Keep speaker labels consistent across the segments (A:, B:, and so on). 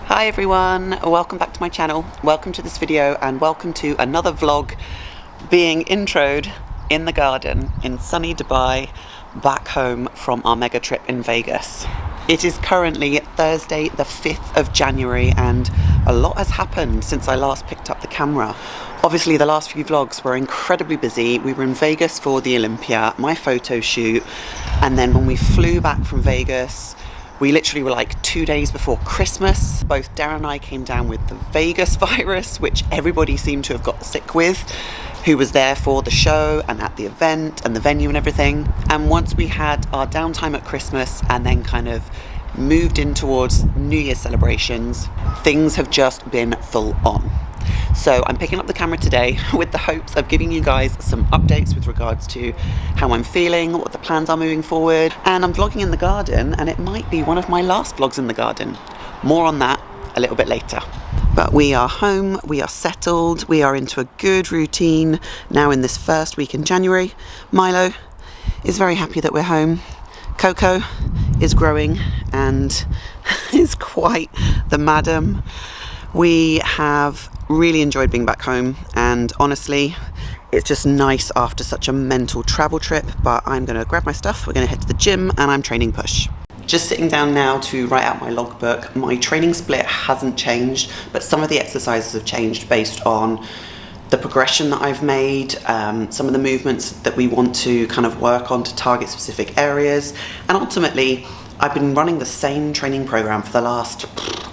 A: Hi everyone, welcome back to my channel. Welcome to this video and welcome to another vlog being introed in the garden in sunny Dubai, back home from our mega trip in Vegas. It is currently Thursday the 5th of January and a lot has happened since I last picked up the camera. Obviously the last few vlogs were incredibly busy. We were in Vegas for the Olympia, my photo shoot, and then when we flew back from Vegas, we literally were like 2 days before Christmas. Both Darren and I came down with the Vegas virus, which everybody seemed to have got sick with, who was there for the show and at the event and the venue and everything. And once we had our downtime at Christmas and then kind of moved in towards New Year's celebrations, things have just been full on. So I'm picking up the camera today with the hopes of giving you guys some updates with regards to how I'm feeling, what the plans are moving forward, and I'm vlogging in the garden and it might be one of my last vlogs in the garden. More on that a little bit later. But we are home, we are settled, we are into a good routine now in this first week in January. Milo is very happy that we're home. Coco is growing and is quite the madam. We have really enjoyed being back home, and honestly it's just nice after such a mental travel trip. But I'm going to grab my stuff, we're going to head to the gym, and I'm training push. Just sitting down now to write out my logbook. My training split hasn't changed, but some of the exercises have changed based on the progression that I've made, some of the movements that we want to kind of work on to target specific areas, and ultimately I've been running the same training program for the last,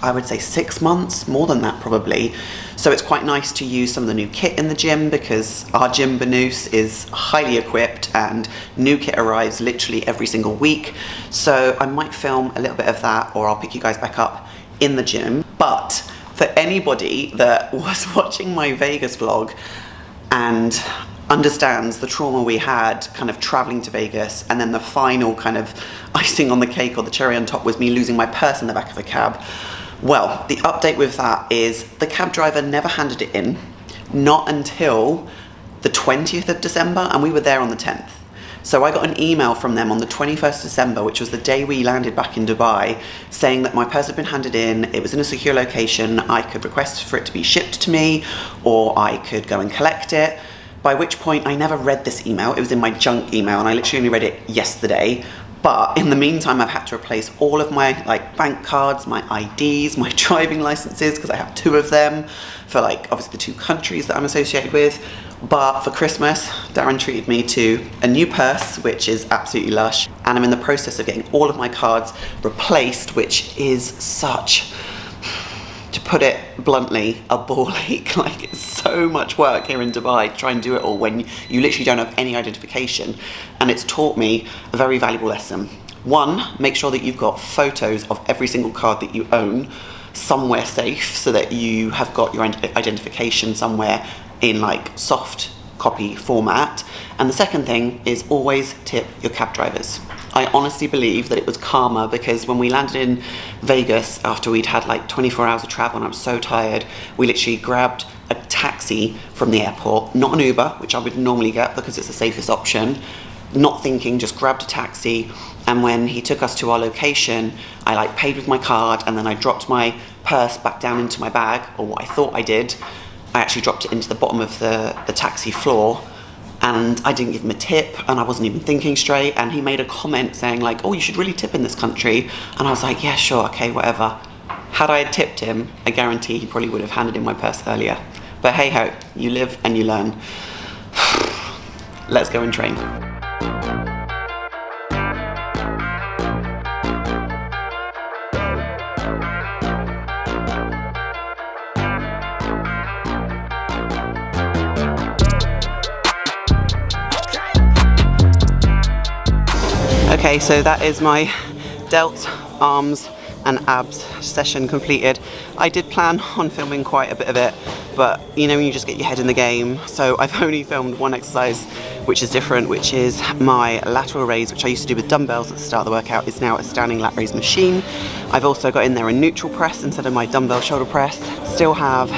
A: I would say 6 months, more than that probably. So it's quite nice to use some of the new kit in the gym because our gym Banus is highly equipped and new kit arrives literally every single week. So I might film a little bit of that, or I'll pick you guys back up in the gym. But for anybody that was watching my Vegas vlog and understands the trauma we had kind of traveling to Vegas, and then the final kind of icing on the cake or the cherry on top was me losing my purse in the back of a cab. Well, the update with that is the cab driver never handed it in, not until the 20th of December, and we were there on the 10th. So I got an email from them on the 21st December, which was the day we landed back in Dubai, saying that my purse had been handed in, it was in a secure location, I could request for it to be shipped to me, or I could go and collect it. By which point I never read this email. It was in my junk email and I literally only read it yesterday. But in the meantime, I've had to replace all of my bank cards, my IDs, my driving licenses, because I have 2 of them for obviously the 2 countries that I'm associated with. But for Christmas, Darren treated me to a new purse, which is absolutely lush. And I'm in the process of getting all of my cards replaced, which is such, to put it bluntly, a ball ache. It's so much work here in Dubai to try and do it all when you literally don't have any identification. And it's taught me a very valuable lesson. 1, make sure that you've got photos of every single card that you own somewhere safe, so that you have got your identification somewhere in soft copy format. And the second thing is always tip your cab drivers. I honestly believe that it was karma, because when we landed in Vegas after we'd had 24 hours of travel and I was so tired, we literally grabbed a taxi from the airport, not an Uber, which I would normally get because it's the safest option. Not thinking, just grabbed a taxi, and when he took us to our location, I paid with my card, and then I dropped my purse back down into my bag, or what I thought I did. I actually dropped it into the bottom of the taxi floor, and I didn't give him a tip, and I wasn't even thinking straight, and he made a comment saying oh, you should really tip in this country, and I was like, yeah, sure, okay, whatever. Had I tipped him, I guarantee he probably would have handed in my purse earlier. But hey ho, you live and you learn. Let's go and train. Okay, so that is my delts, arms and abs session completed. I did plan on filming quite a bit of it, but when you just get your head in the game. So I've only filmed one exercise which is different, which is my lateral raise, which I used to do with dumbbells at the start of the workout. Is now a standing lat raise machine. I've also got in there a neutral press instead of my dumbbell shoulder press. Still have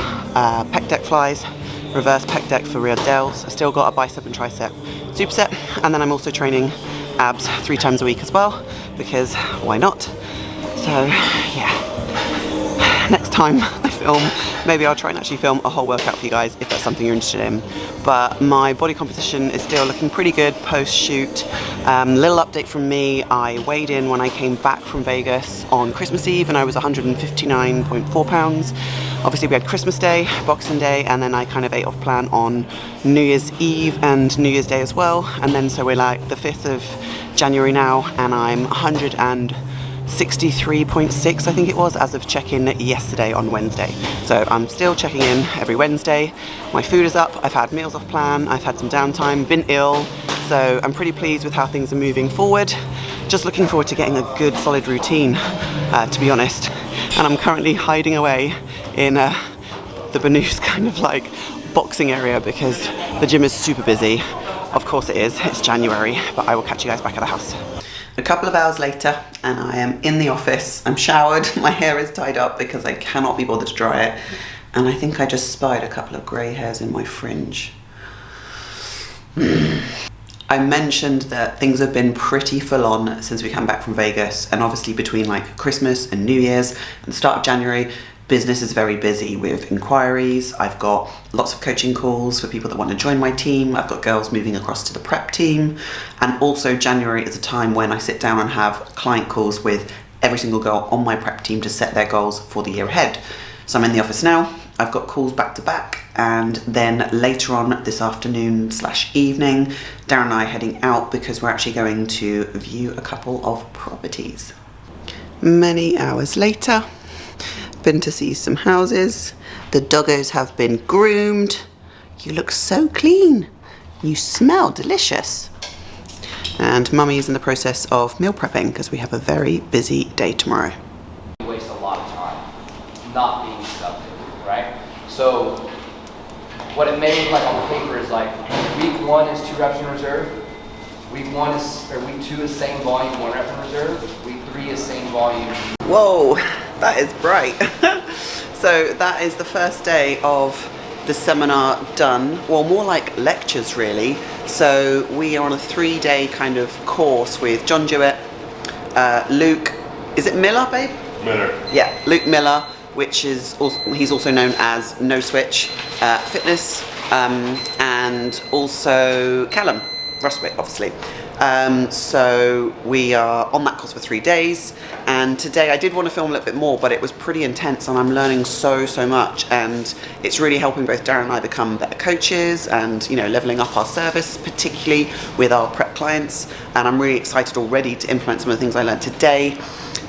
A: pec deck flies, reverse pec deck for rear delts. I still got a bicep and tricep superset, and then I'm also training abs 3 times a week as well, because why not? So yeah, next time I film, maybe I'll try and actually film a whole workout for you guys if that's something you're interested in. But my body composition is still looking pretty good post-shoot. Little update from me, I weighed in when I came back from Vegas on Christmas Eve and I was 159.4 pounds. Obviously we had Christmas Day, Boxing Day, and then I kind of ate off plan on New Year's Eve and New Year's Day as well. And then so we're like the 5th of January now, and I'm 163.6 I think it was as of check-in yesterday on Wednesday. So I'm still checking in every Wednesday. My food is up, I've had meals off plan, I've had some downtime, been ill, so I'm pretty pleased with how things are moving forward. Just looking forward to getting a good solid routine, to be honest. And I'm currently hiding away in the Banoose kind of like boxing area because the gym is super busy. Of course it is, it's January, but I will catch you guys back at the house. A couple of hours later and I am in the office. I'm showered, my hair is tied up because I cannot be bothered to dry it. And I think I just spied a couple of grey hairs in my fringe. I mentioned that things have been pretty full on since we came back from Vegas, and obviously between like Christmas and New Year's and the start of January, business is very busy with inquiries. I've got lots of coaching calls for people that want to join my team. I've got girls moving across to the prep team. And also January is a time when I sit down and have client calls with every single girl on my prep team to set their goals for the year ahead. So I'm in the office now. I've got calls back to back, and then later on this afternoon / evening, Darren and I are heading out because we're actually going to view a couple of properties. Many hours later, been to see some houses. The doggos have been groomed. You look so clean. You smell delicious. And Mummy is in the process of meal prepping because we have a very busy day tomorrow.
B: We waste a lot of time not being productive, right? So what it may look like on paper is like week 1 is 2 reps in reserve. Week 2 is same volume, 1 rep in reserve. Week 3 is same volume.
A: Whoa, that is bright. So that is the first day of the seminar done. Well, more like lectures really. So we are on a 3-day kind of course with John Jewett, Luke, is it Miller, babe?
C: Miller.
A: Yeah, Luke Miller, which is also, he's also known as No Switch Fitness, and also Callum Rustwick, obviously. So we are on that course for 3 days, and today I did want to film a little bit more, but it was pretty intense and I'm learning so much, and it's really helping both Darren and I become better coaches and, you know, leveling up our service, particularly with our prep clients. And I'm really excited already to implement some of the things I learned today.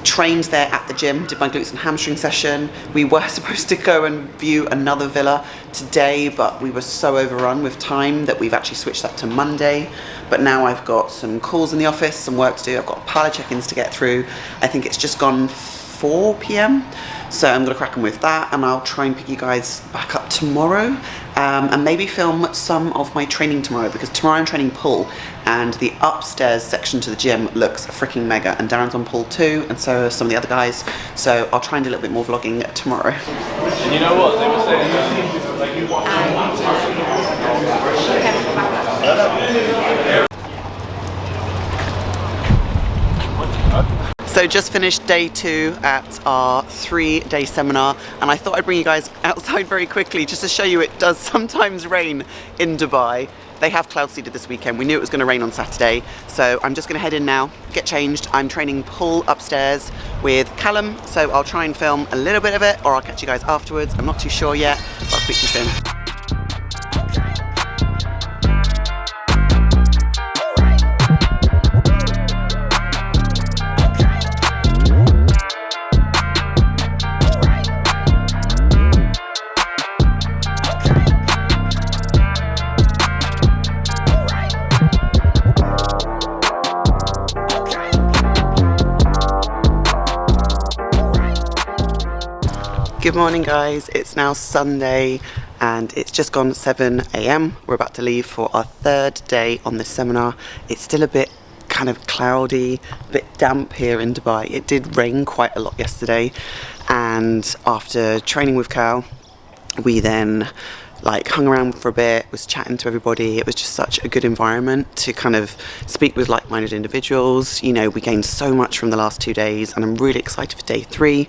A: Trained there at the gym, did my glutes and hamstring session. We were supposed to go and view another villa today, but we were so overrun with time that we've actually switched that to Monday. But now I've got some calls in the office, some work to do. I've got a pile of check-ins to get through. I think it's just gone 4 p.m. So I'm gonna crack on with that, and I'll try and pick you guys back up tomorrow, and maybe film some of my training tomorrow, because tomorrow I'm training pull, and the upstairs section to the gym looks freaking mega, and Darren's on pull too, and so are some of the other guys. So I'll try and do a little bit more vlogging tomorrow.
C: And you know what they were saying?
A: So just finished day 2 at our 3-day seminar, and I thought I'd bring you guys outside very quickly just to show you it does sometimes rain in Dubai. They have cloud seeded this weekend. We knew it was going to rain on Saturday, so I'm just going to head in now, get changed. I'm training pull upstairs with Callum, so I'll try and film a little bit of it, or I'll catch you guys afterwards. I'm not too sure yet, but I'll speak to you soon. Good morning guys, it's now Sunday and it's just gone 7 a.m. We're about to leave for our 3rd day on this seminar. It's still a bit kind of cloudy, a bit damp here in Dubai. It did rain quite a lot yesterday, and after training with Cal, we then like hung around for a bit, was chatting to everybody. It was just such a good environment to kind of speak with like-minded individuals. You know, we gained so much from the last 2 days, and I'm really excited for day 3.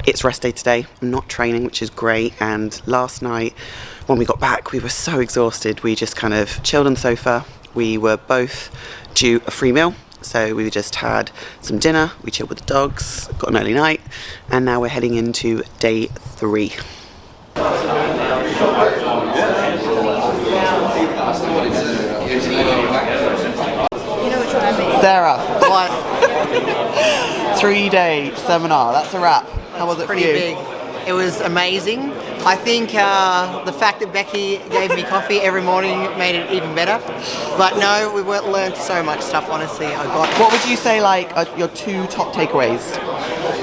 A: It's rest day today. I'm not training, which is great. And last night when we got back, we were so exhausted. We just kind of chilled on the sofa. We were both due a free meal, so we just had some dinner, we chilled with the dogs, got an early night, and now we're heading into day 3. Sarah, what? 3-day seminar, that's a wrap. How was it for you?
D: Pretty big. It was amazing. I think the fact that Becky gave me coffee every morning made it even better. But no, we learned so much stuff, honestly.
A: What would you say like are your 2 top takeaways?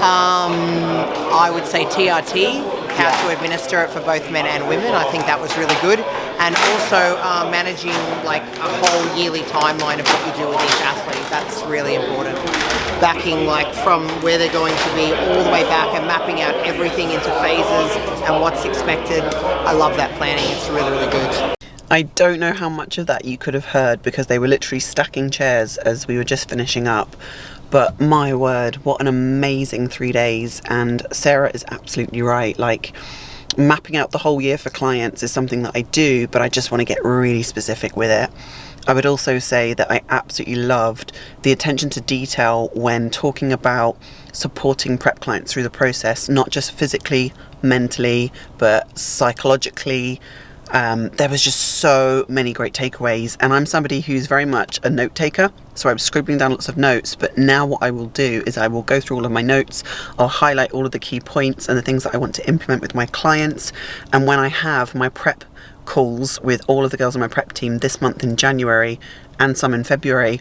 D: I would say TRT, how to administer it for both men and women. I think that was really good. And also managing like a whole yearly timeline of what you do with each athlete. That's really important. Backing like from where they're going to be all the way back and mapping out everything into phases and what's expected. I love that planning. It's really, really good.
A: I don't know how much of that you could have heard because they were literally stacking chairs as we were just finishing up. But my word, what an amazing 3 days. And Sarah is absolutely right. Like, mapping out the whole year for clients is something that I do, but I just want to get really specific with it. I would also say that I absolutely loved the attention to detail when talking about supporting prep clients through the process, not just physically, mentally, but psychologically. There was just so many great takeaways, and I'm somebody who's very much a note taker, so I'm scribbling down lots of notes. But now what I will do is I will go through all of my notes, I'll highlight all of the key points and the things that I want to implement with my clients, and when I have my prep calls with all of the girls on my prep team this month in January and some in February,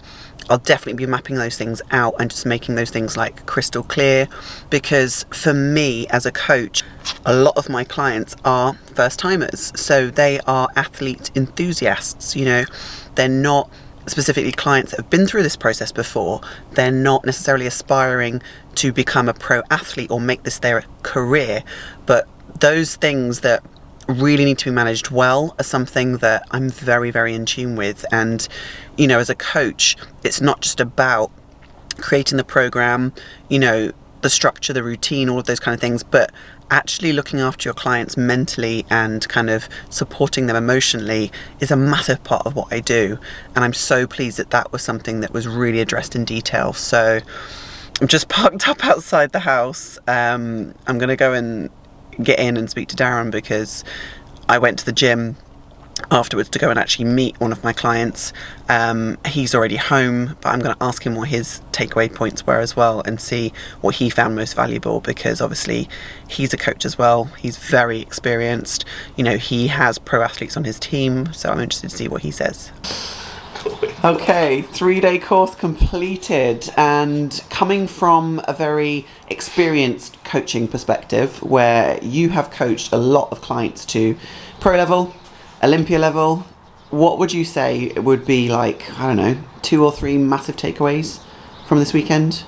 A: I'll definitely be mapping those things out and just making those things like crystal clear. Because for me as a coach, a lot of my clients are first timers, so they are athlete enthusiasts. You know, they're not specifically clients that have been through this process before. They're not necessarily aspiring to become a pro athlete or make this their career, but those things that really need to be managed well are something that I'm very, very in tune with. And, you know, as a coach, it's not just about creating the program, you know, the structure, the routine, all of those kind of things, but actually looking after your clients mentally and kind of supporting them emotionally is a massive part of what I do. And I'm so pleased that that was something that was really addressed in detail. So I'm just parked up outside the house. I'm going to go and get in and speak to Darren because I went to the gym afterwards to go and actually meet one of my clients. He's already home, but I'm going to ask him what his takeaway points were as well and see what he found most valuable, because obviously he's a coach as well. He's very experienced. You know, he has pro athletes on his team, so I'm interested to see what he says. Okay, 3-day course completed, and coming from a very experienced coaching perspective where you have coached a lot of clients to pro level, Olympia level, what would you say would be like, I don't know, 2 or 3 massive takeaways from this weekend?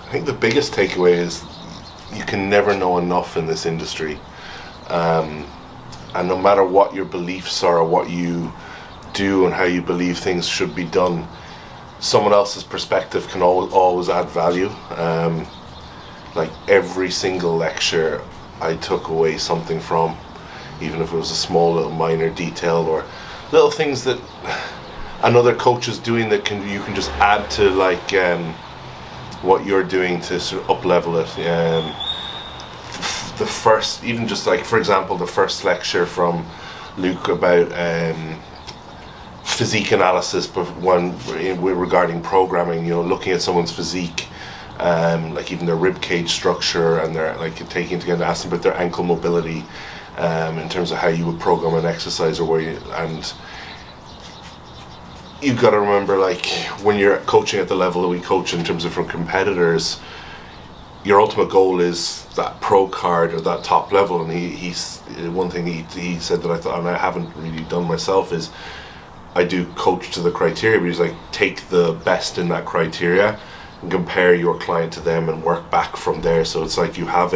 E: I think the biggest takeaway is you can never know enough in this industry. And no matter what your beliefs are or what you do and how you believe things should be done, someone else's perspective can always add value. Like every single lecture I took away something from, even if it was a small little minor detail or little things that another coach is doing that you can just add to like what you're doing to sort of up level it. The first, even just like for example the first lecture from Luke about physique analysis, but one regarding programming, you know, looking at someone's physique, like even their rib cage structure and their like taking together, asking about their ankle mobility, in terms of how you would program an exercise or where you, and you've got to remember, like when you're coaching at the level that we coach in terms of from competitors, your ultimate goal is that pro card or that top level. And he's one thing he said that I thought, and I haven't really done myself, is I do coach to the criteria, but he's like, take the best in that criteria and compare your client to them and work back from there. So it's like you have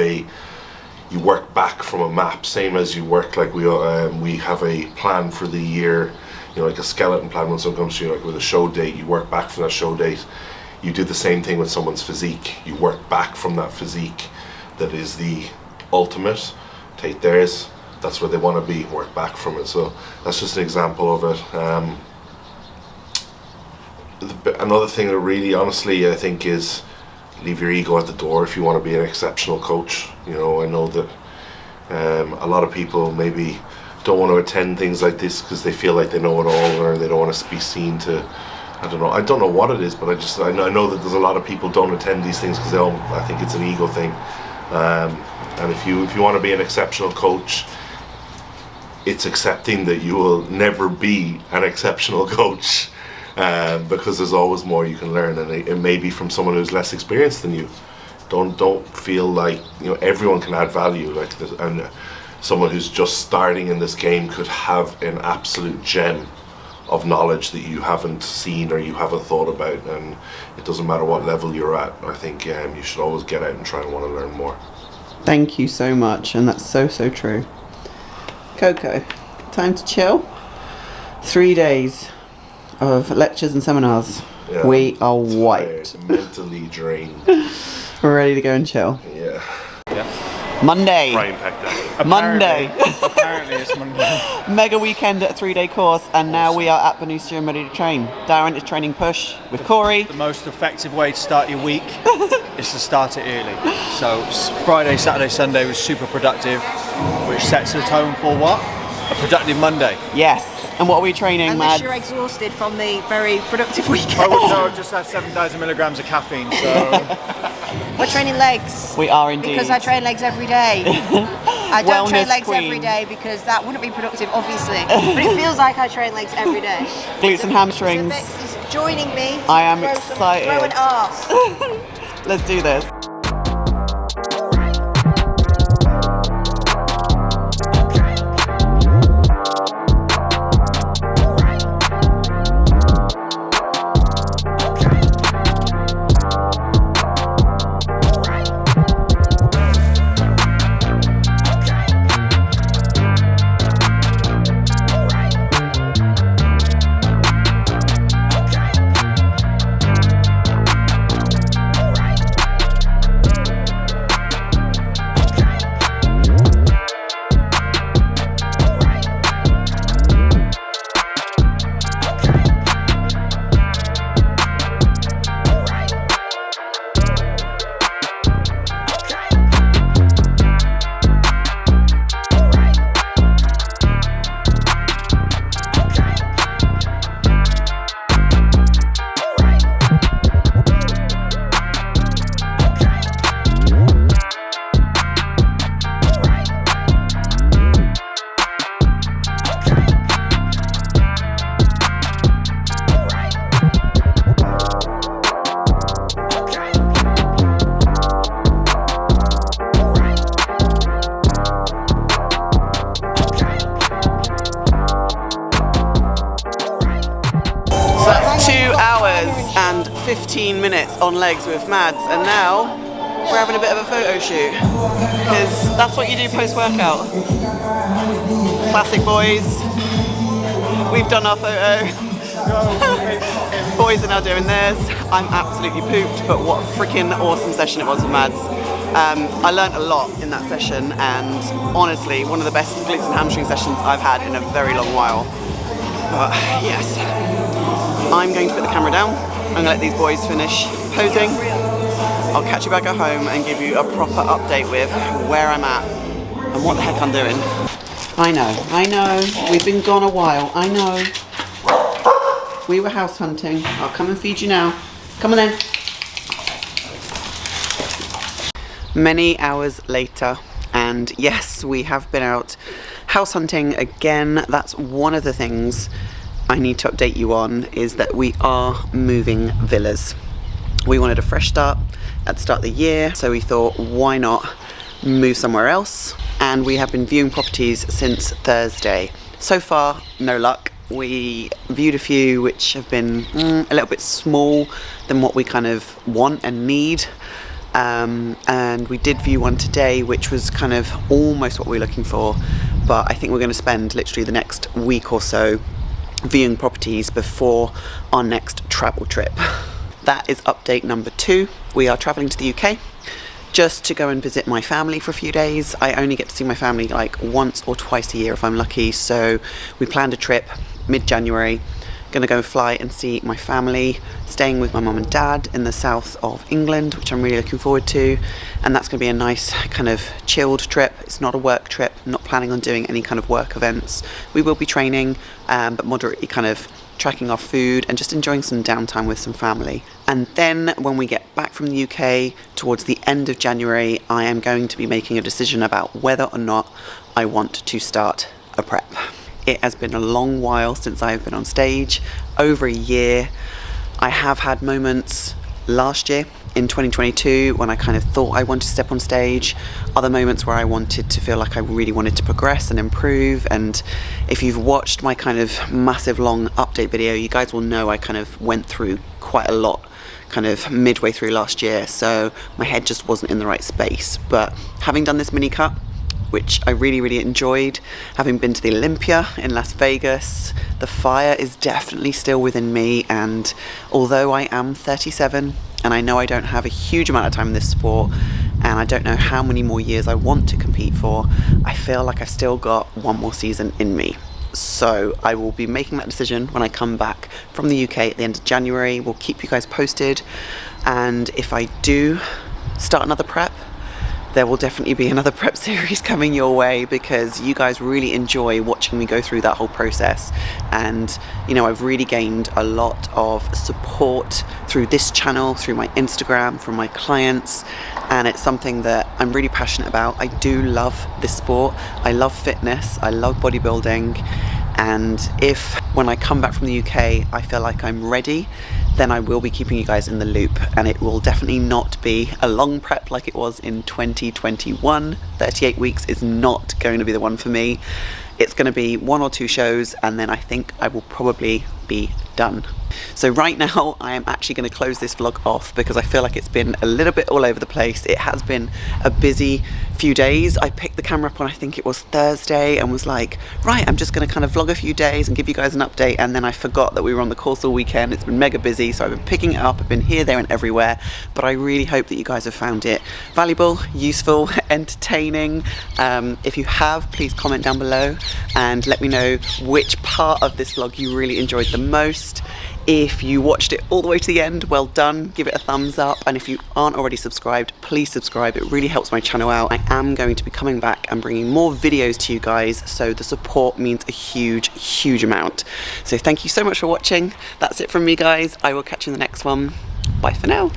E: you work back from a map, same as you work like we have a plan for the year, you know, like a skeleton plan. When someone comes to you like with a show date, you work back from that show date. You do the same thing with someone's physique. You work back from that physique that is the ultimate. Take theirs, that's where they want to be, work back from it. So that's just an example of it. Another thing that really, honestly, I think is leave your ego at the door if you want to be an exceptional coach. You know, I know that a lot of people maybe don't want to attend things like this because they feel like they know it all, or they don't want to be seen to, I don't know what it is, but I know that there's a lot of people don't attend these things because I think it's an ego thing. And if you want to be an exceptional coach, it's accepting that you will never be an exceptional coach. Because there's always more you can learn, and it may be from someone who's less experienced than you. Don't feel like, you know, everyone can add value. Like and someone who's just starting in this game could have an absolute gem of knowledge that you haven't seen or you haven't thought about, and it doesn't matter what level you're at. I think you should always get out and try and want to learn more.
A: Thank you so much, and that's so true. Coco, time to chill. 3 days of lectures and seminars.
E: Yeah,
A: we are wiped.
E: Tired, mentally drained.
A: We're ready to go and chill.
E: Yeah.
A: Monday.
C: Brain packed out.
A: Monday.
F: Apparently it's Monday.
A: Mega weekend at 3-day course, and now we are at Benicia and ready to train. Darren is training push with Corey.
F: The most effective way to start your week is to start it early. So Friday, Saturday, Sunday was super productive, which sets the tone for what? A productive Monday.
A: Yes. And what are we training,
G: Unless
A: Mads?
G: you're exhausted from the very productive weekend.
F: Oh no, I just had 7,000 milligrams of caffeine, so...
G: We're training legs.
A: We are indeed.
G: Because I train legs every day. I don't
A: Wellness
G: train legs
A: queen.
G: every day because that wouldn't be productive, obviously. But it feels like I train legs every day.
A: Glutes and hamstrings.
G: So Bex is joining me. To
A: I am
G: throw
A: excited.
G: Throw an arse.
A: Let's do this. So that's 2 hours and 15 minutes on legs with Mads, and now we're having a bit of a photo shoot because that's what you do post-workout. Classic boys. We've done our photo. Boys are now doing theirs. I'm absolutely pooped, but what a freaking awesome session it was with Mads. I learnt a lot in that session, and honestly, one of the best glutes and hamstring sessions I've had in a very long while. But yes, I'm going to put the camera down. I'm going to let these boys finish posing. I'll catch you back at home and give you a proper update with where I'm at and what the heck I'm doing. I know, we've been gone a while, I know. We were house hunting. I'll come and feed you now. Come on then. Many hours later, and yes, we have been out house hunting again. That's one of the things I need to update you on, is that we are moving villas. We wanted a fresh start at the start of the year, so we thought, why not move somewhere else? And we have been viewing properties since Thursday. So far, no luck. We viewed a few which have been a little bit small than what we kind of want and need. and we did view one today, which was kind of almost what we were looking for, but I think we're going to spend literally the next week or so viewing properties before our next travel trip. That is update number 2. We are traveling to the UK just to go and visit my family for a few days. I only get to see my family like once or twice a year if I'm lucky, so we planned a trip mid-January. Gonna go fly and see my family, staying with my mum and dad in the south of England, which I'm really looking forward to, and that's gonna be a nice kind of chilled trip. It's not a work trip. I'm not planning on doing any kind of work events. We will be training, but moderately kind of tracking our food and just enjoying some downtime with some family. And then when we get back from the UK towards the end of January, I am going to be making a decision about whether or not I want to start a prep. It has been a long while since I've been on stage, over a year. I have had moments last year in 2022 when I kind of thought I wanted to step on stage, other moments where I wanted to feel like I really wanted to progress and improve. And if you've watched my kind of massive long update video, you guys will know I kind of went through quite a lot kind of midway through last year, so my head just wasn't in the right space. But having done this mini cut, which I really enjoyed, having been to the Olympia in Las Vegas, the fire is definitely still within me, and although I am 37 and I know I don't have a huge amount of time in this sport and I don't know how many more years I want to compete for, I feel like I've still got one more season in me. So I will be making that decision when I come back from the UK at the end of January. We'll keep you guys posted, and if I do start another prep, there will definitely be another prep series coming your way, because you guys really enjoy watching me go through that whole process. And you know, I've really gained a lot of support through this channel, through my Instagram, from my clients, and it's something that I'm really passionate about. I do love this sport. I love fitness, I love bodybuilding, and if when I come back from the UK I feel like I'm ready, then I will be keeping you guys in the loop, and it will definitely not be a long prep like it was in 2021. 38 weeks is not going to be the one for me. It's going to be 1 or 2 shows, and then I think I will probably be done. So right now I am actually going to close this vlog off because I feel like it's been a little bit all over the place. It has been a busy few days. I picked the camera up on, I think it was Thursday, and was like, right, I'm just going to kind of vlog a few days and give you guys an update, and then I forgot that we were on the course all weekend. It's been mega busy, so I've been picking it up. I've been here, there and everywhere, but I really hope that you guys have found it valuable, useful, entertaining. If you have, please comment down below and let me know which part of this vlog you really enjoyed the most. If you watched it all the way to the end, well done, give it a thumbs up, and if you aren't already subscribed, please subscribe. It really helps my channel out. I am going to be coming back and bringing more videos to you guys, so the support means a huge amount. So thank you so much for watching. That's it from me, guys. I will catch you in the next one. Bye for now.